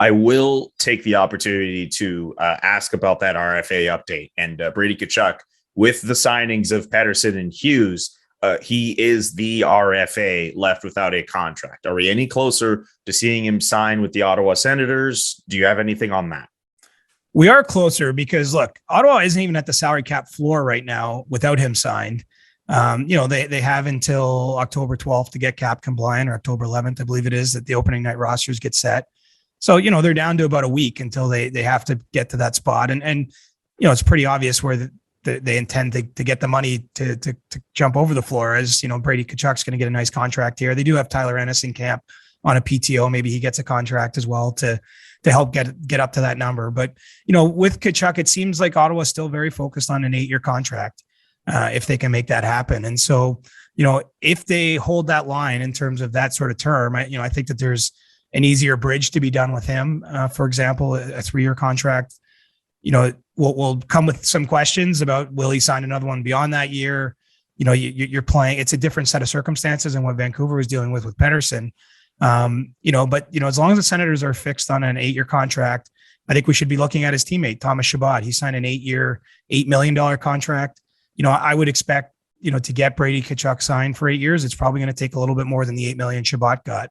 I will take the opportunity to ask about that RFA update and Brady Tkachuk with the signings of Pettersson and Hughes. He is the RFA left without a contract. Are we any closer to seeing him sign with the Ottawa Senators? Do you have anything on that? We are closer because, look, Ottawa isn't even at the salary cap floor right now without him signed. They have until October 12th to get cap compliant, or October 11th, I believe it is, that the opening night rosters get set. So, they're down to about a week until they have to get to that spot. And it's pretty obvious where they intend to get the money to jump over the floor, as Brady Tkachuk's going to get a nice contract here. They do have Tyler Ennis in camp on a PTO. Maybe he gets a contract as well to help get up to that number. But with Tkachuk, it seems like Ottawa's still very focused on an 8-year contract if they can make that happen. And so if they hold that line in terms of that sort of term, I think that there's an easier bridge to be done with him. For example, a 3-year contract. Will come with some questions about, will he sign another one beyond that year? You're playing, it's a different set of circumstances than what Vancouver was dealing with Pettersson. But as long as the Senators are fixed on an 8-year contract, I think we should be looking at his teammate, Thomas Chabot. He signed an 8-year, $8 million contract. I would expect, to get Brady Tkachuk signed for 8 years, it's probably going to take a little bit more than the $8 million Chabot got.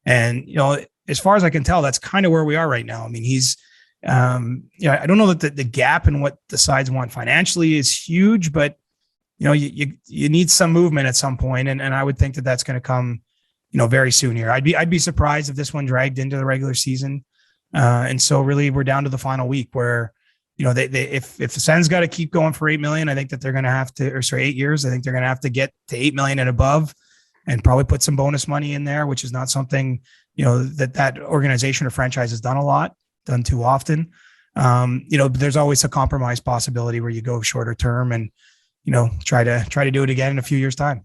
And, as far as I can tell, that's kind of where we are right now. I mean, he's, I don't know that the gap in what the sides want financially is huge, but you need some movement at some point, and I would think that that's going to come, very soon here. I'd be surprised if this one dragged into the regular season, and so really we're down to the final week where if the Sens got to keep going for $8 million, I think that they're going to have to, 8 years, I think they're going to have to get to $8 million and above, and probably put some bonus money in there, which is not something that organization or franchise has done too often. There's always a compromise possibility where you go shorter term and, try to do it again in a few years' time.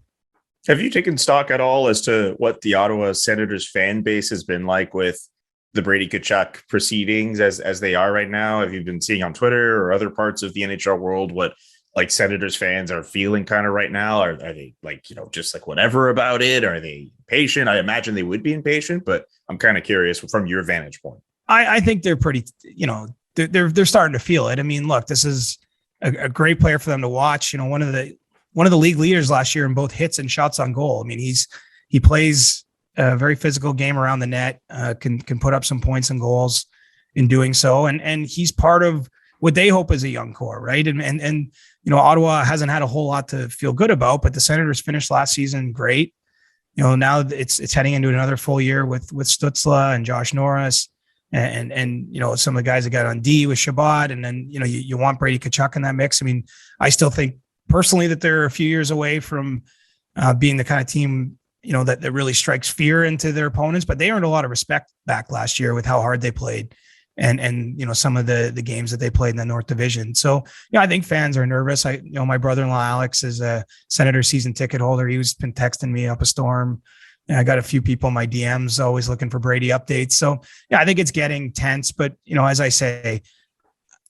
Have you taken stock at all as to what the Ottawa Senators fan base has been like with the Brady Tkachuk proceedings as they are right now? Have you been seeing on Twitter or other parts of the NHL world what like Senators fans are feeling kind of right now? Are they just like whatever about it? Are they patient? I imagine they would be impatient, but I'm kind of curious from your vantage point. I think they're pretty, they're starting to feel it. I mean, look, this is a great player for them to watch. One of the league leaders last year in both hits and shots on goal. I mean, he plays a very physical game around the net, can put up some points and goals in doing so. And he's part of what they hope is a young core, right? And Ottawa hasn't had a whole lot to feel good about, but the Senators finished last season great. Now it's heading into another full year with Stützle and Josh Norris. And some of the guys that got on D with Chabot, and then you want Brady Tkachuk in that mix. I mean, I still think personally that they're a few years away from being the kind of team that really strikes fear into their opponents, but they earned a lot of respect back last year with how hard they played, and some of the games that they played in the North Division. So I think fans are nervous. My brother-in-law Alex is a Senator season ticket holder. He's been texting me up a storm. And I got a few people in my DMs always looking for Brady updates. So I think it's getting tense, but as I say,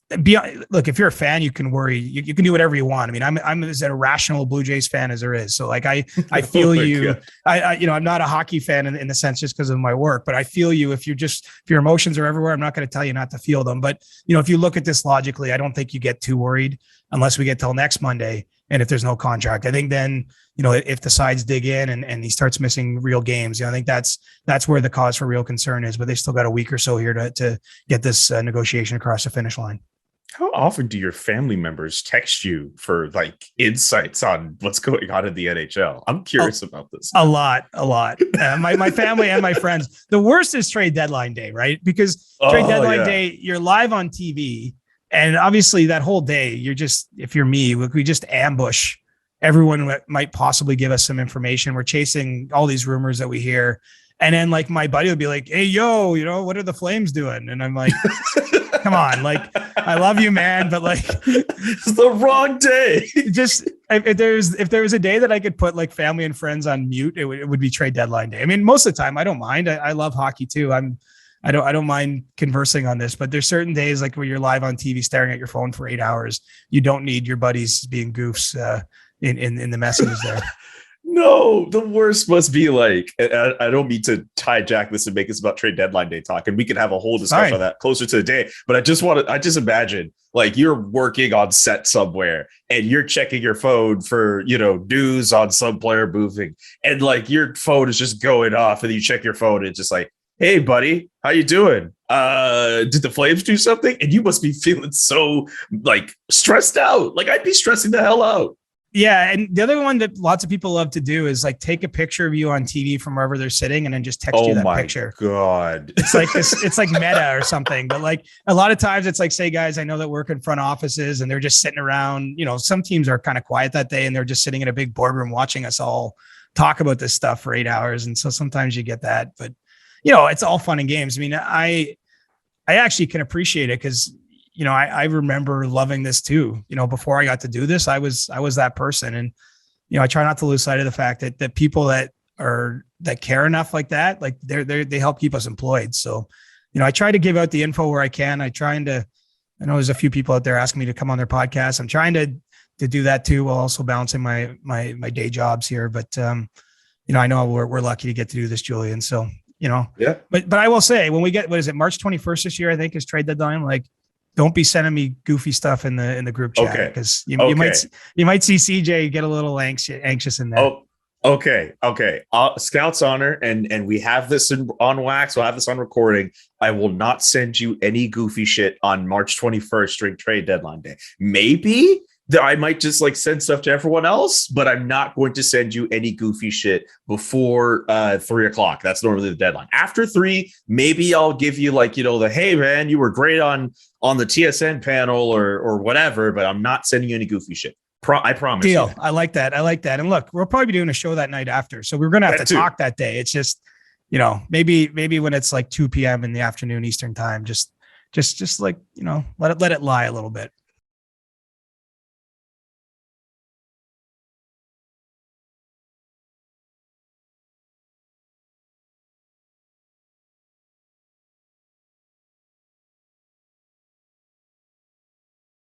look, if you're a fan, you can worry, you can do whatever you want. I mean, I'm as irrational Blue Jays fan as there is. So like, I feel you, I'm not a hockey fan in the sense just because of my work, but I feel you. If your emotions are everywhere, I'm not going to tell you not to feel them. But if you look at this logically, I don't think you get too worried unless we get till next Monday. And if there's no contract, I think then, if the sides dig in and he starts missing real games, I think that's where the cause for real concern is. But they still got a week or so here to get this negotiation across the finish line. How often do your family members text you for like insights on what's going on in the NHL? I'm curious about this. A lot. My family and my friends. The worst is trade deadline day, right? Because trade deadline day, you're live on TV. And obviously that whole day, if you're me, we just ambush everyone that might possibly give us some information. We're chasing all these rumors that we hear. And then like my buddy would be like, hey, yo, what are the Flames doing? And I'm like, come on, like, I love you, man. But like, it's the wrong day. Just if there was a day that I could put like family and friends on mute, it would be trade deadline day. I mean, most of the time I don't mind. I love hockey too. I don't mind conversing on this, but there's certain days like where you're live on TV staring at your phone for 8 hours. You don't need your buddies being goofs in the messages there. no, the worst must be like, I don't mean to hijack this and make this about trade deadline day talk, and we can have a whole discussion on that closer to the day. But I just imagine like you're working on set somewhere and you're checking your phone for, news on some player moving, and like your phone is just going off, and you check your phone and it's just like, hey buddy, how you doing? Did the Flames do something? And you must be feeling so like stressed out. Like I'd be stressing the hell out. Yeah. And the other one that lots of people love to do is like take a picture of you on TV from wherever they're sitting and then just text you that picture. Oh my God. It's like this, it's like meta or something. But like a lot of times it's like, say guys I know that work in front offices and they're just sitting around, some teams are kind of quiet that day and they're just sitting in a big boardroom watching us all talk about this stuff for 8 hours. And so sometimes you get that, but it's all fun and games. I mean, I actually can appreciate it because, I remember loving this too. Before I got to do this, I was that person. And, I try not to lose sight of the fact that people that care enough like that, like they help keep us employed. So, I try to give out the info where I can. I know there's a few people out there asking me to come on their podcast. I'm trying to do that too, while also balancing my day jobs here. But, I know we're lucky to get to do this, Julian. So, yeah. But I will say when we get, what is it, March 21st this year, I think is trade deadline. Like, don't be sending me goofy stuff in the group chat because you might see CJ get a little anxious in there. Oh, okay. Scout's honor, and we have this on wax. We'll have this on recording. I will not send you any goofy shit on March 21st during trade deadline day. Maybe I might just like send stuff to everyone else, but I'm not going to send you any goofy shit before 3:00. That's normally the deadline. After 3, maybe I'll give you like, the, hey man, you were great on the TSN panel or whatever, but I'm not sending you any goofy shit. I promise. Deal. You. I like that. And look, we'll probably be doing a show that night after. So we're going to have to talk that day. It's just, maybe when it's like 2 p.m. in the afternoon Eastern time, just like, let it lie a little bit.